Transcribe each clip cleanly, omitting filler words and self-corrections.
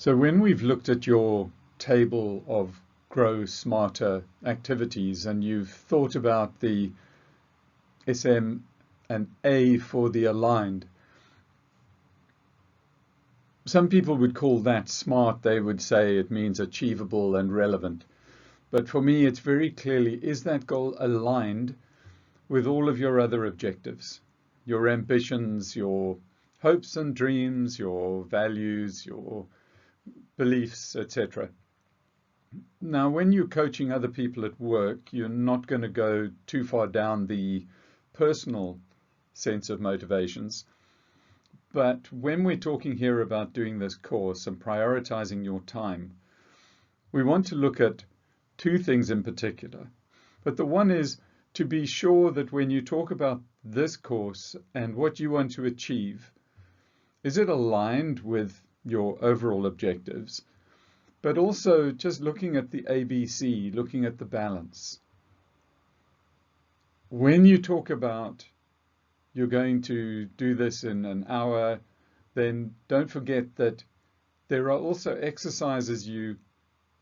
So when we've looked at your table of Grow Smarter activities and you've thought about the SM and A for the aligned, some people would call that smart. They would say it means achievable and relevant. But for me, it's very clearly, is that goal aligned with all of your other objectives, your ambitions, your hopes and dreams, your values, your beliefs, etc. Now, when you're coaching other people at work, you're not going to go too far down the personal sense of motivations. But when we're talking here about doing this course and prioritizing your time, we want to look at two things in particular. But the one is to be sure that when you talk about this course and what you want to achieve, is it aligned with your overall objectives? But also just looking at the ABC, looking at the balance. When you talk about you're going to do this in an hour, then don't forget that there are also exercises you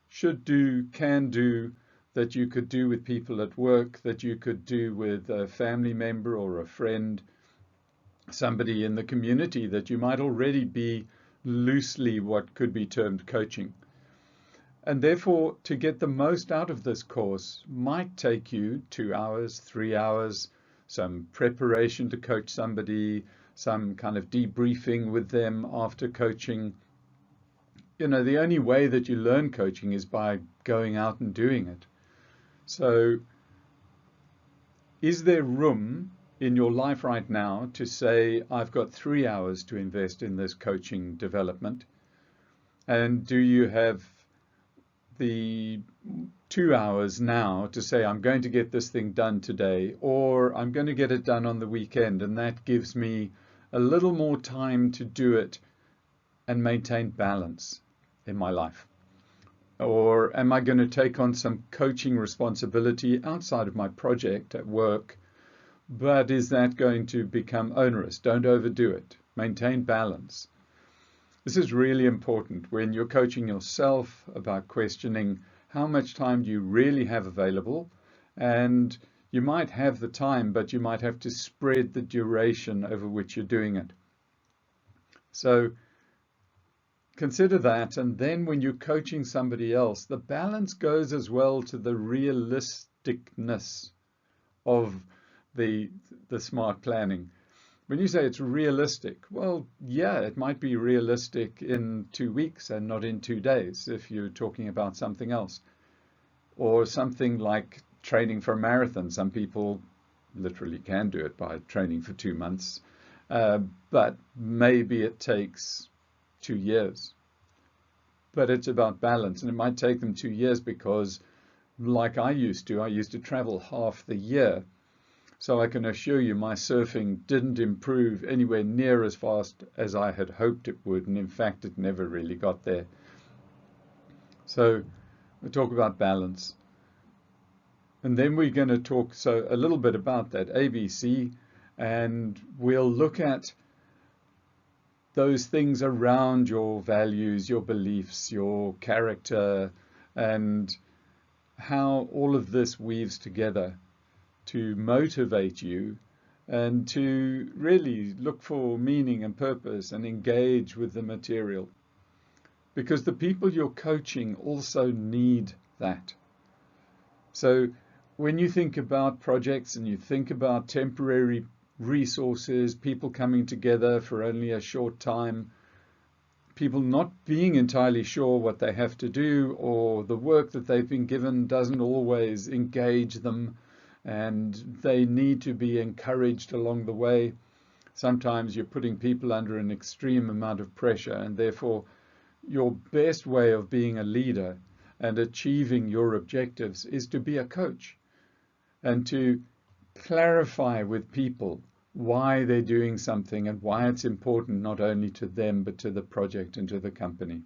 should do, can do, that you could do with people at work, that you could do with a family member or a friend, somebody in the community that you might already be loosely what could be termed coaching. And therefore, to get the most out of this course might take you 2 hours, 3 hours, some preparation to coach somebody, some kind of debriefing with them after coaching. You know, the only way that you learn coaching is by going out and doing it. So, is there room in your life right now to say, I've got 3 hours to invest in this coaching development? And do you have the 2 hours now to say, I'm going to get this thing done today, or I'm going to get it done on the weekend, and that gives me a little more time to do it and maintain balance in my life? Or am I going to take on some coaching responsibility outside of my project at work, but is that going to become onerous? Don't overdo it. Maintain balance. This is really important when you're coaching yourself about questioning how much time do you really have available, and you might have the time, but you might have to spread the duration over which you're doing it. So consider that, and then when you're coaching somebody else, the balance goes as well to the realisticness of the smart planning. When you say it's realistic, well, yeah, it might be realistic in 2 weeks and not in 2 days if you're talking about something else. Or something like training for a marathon. Some people literally can do it by training for 2 months, but maybe it takes 2 years. But it's about balance, and it might take them 2 years because, like I used to travel half the year. So I can assure you my surfing didn't improve anywhere near as fast as I had hoped it would. And in fact, it never really got there. So we talk about balance. And then we're going to talk a little bit about that ABC, and we'll look at those things around your values, your beliefs, your character, and how all of this weaves together to motivate you and to really look for meaning and purpose and engage with the material. Because the people you're coaching also need that. So when you think about projects and you think about temporary resources, people coming together for only a short time, people not being entirely sure what they have to do, or the work that they've been given doesn't always engage them, and they need to be encouraged along the way. Sometimes you're putting people under an extreme amount of pressure, and therefore your best way of being a leader and achieving your objectives is to be a coach and to clarify with people why they're doing something and why it's important not only to them but to the project and to the company.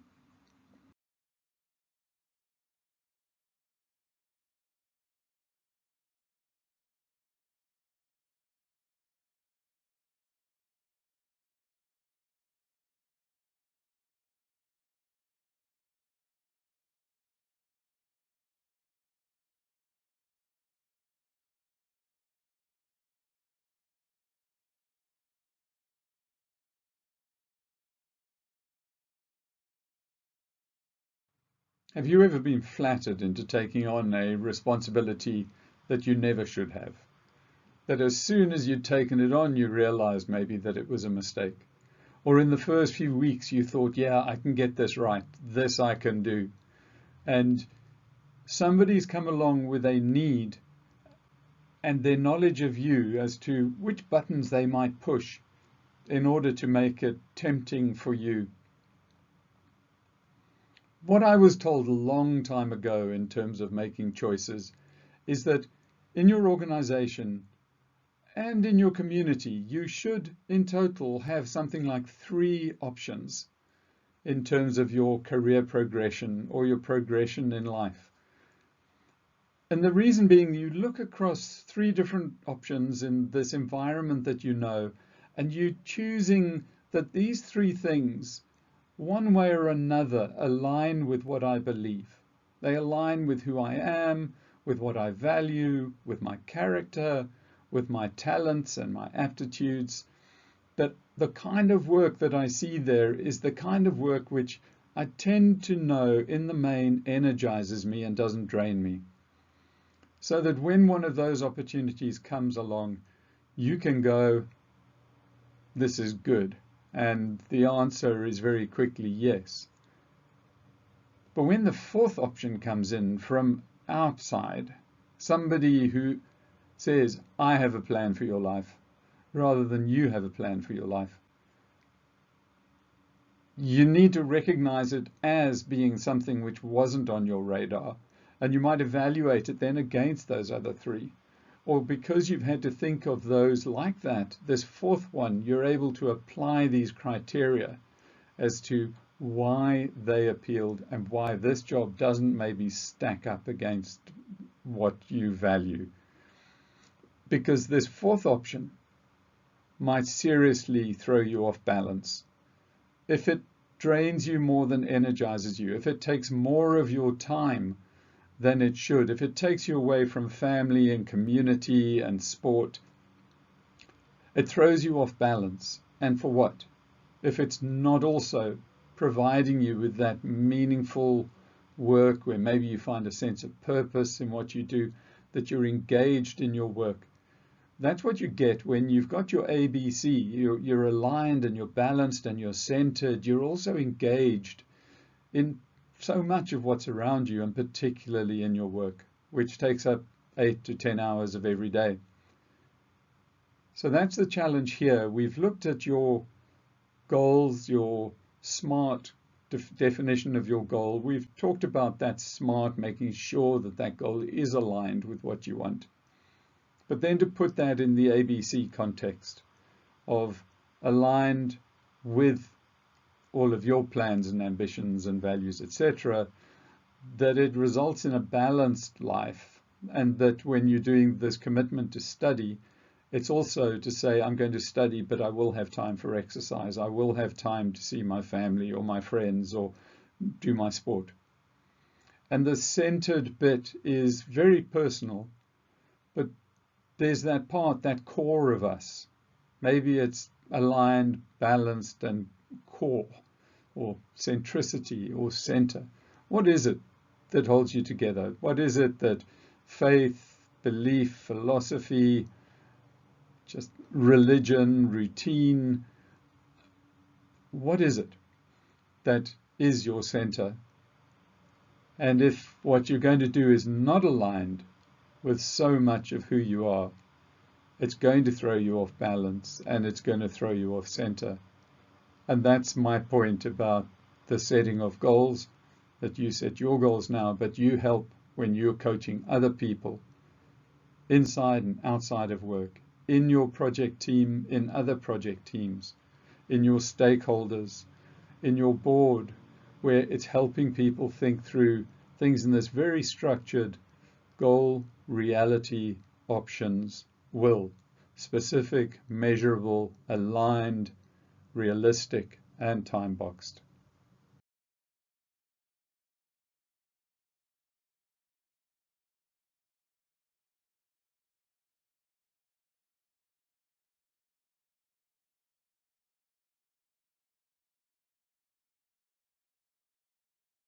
Have you ever been flattered into taking on a responsibility that you never should have? That as soon as you'd taken it on, you realized maybe that it was a mistake. Or in the first few weeks, you thought, yeah, I can get this right. This I can do. And somebody's come along with a need and their knowledge of you as to which buttons they might push in order to make it tempting for you. What I was told a long time ago in terms of making choices is that in your organization and in your community, you should in total have something like 3 options in terms of your career progression or your progression in life. And the reason being, you look across 3 different options in this environment that you know, and you're choosing that these 3 things, one way or another, align with what I believe. They align with who I am, with what I value, with my character, with my talents and my aptitudes. That the kind of work that I see there is the kind of work which I tend to know in the main energizes me and doesn't drain me. So that when one of those opportunities comes along, you can go, this is good. And the answer is very quickly yes. But when the 4th option comes in from outside, somebody who says, I have a plan for your life, rather than you have a plan for your life, you need to recognize it as being something which wasn't on your radar, and you might evaluate it then against those other 3. Or because you've had to think of those like that, this 4th one, you're able to apply these criteria as to why they appealed and why this job doesn't maybe stack up against what you value. Because this 4th option might seriously throw you off balance. If it drains you more than energizes you, if it takes more of your time than it should, if it takes you away from family and community and sport, it throws you off balance. And for what? If it's not also providing you with that meaningful work where maybe you find a sense of purpose in what you do, that you're engaged in your work. That's what you get when you've got your ABC. You're aligned and you're balanced and you're centered. You're also engaged in so much of what's around you, and particularly in your work, which takes up 8 to 10 hours of every day. So that's the challenge here. We've looked at your goals, your SMART definition of your goal. We've talked about that SMART, making sure that that goal is aligned with what you want. But then to put that in the ABC context of aligned with all of your plans and ambitions and values, etc., that it results in a balanced life, and that when you're doing this commitment to study, it's also to say, I'm going to study, but I will have time for exercise. I will have time to see my family or my friends or do my sport. And the centered bit is very personal, but there's that part, that core of us. Maybe it's aligned, balanced, and core, or centricity, or center. What is it that holds you together? What is it that faith, belief, philosophy, just religion, routine, what is it that is your center? And if what you're going to do is not aligned with so much of who you are, it's going to throw you off balance and it's going to throw you off center. And that's my point about the setting of goals, that you set your goals now, but you help when you're coaching other people inside and outside of work, in your project team, in other project teams, in your stakeholders, in your board, where it's helping people think through things in this very structured goal, reality, options, will, specific, measurable, aligned, realistic, and time-boxed.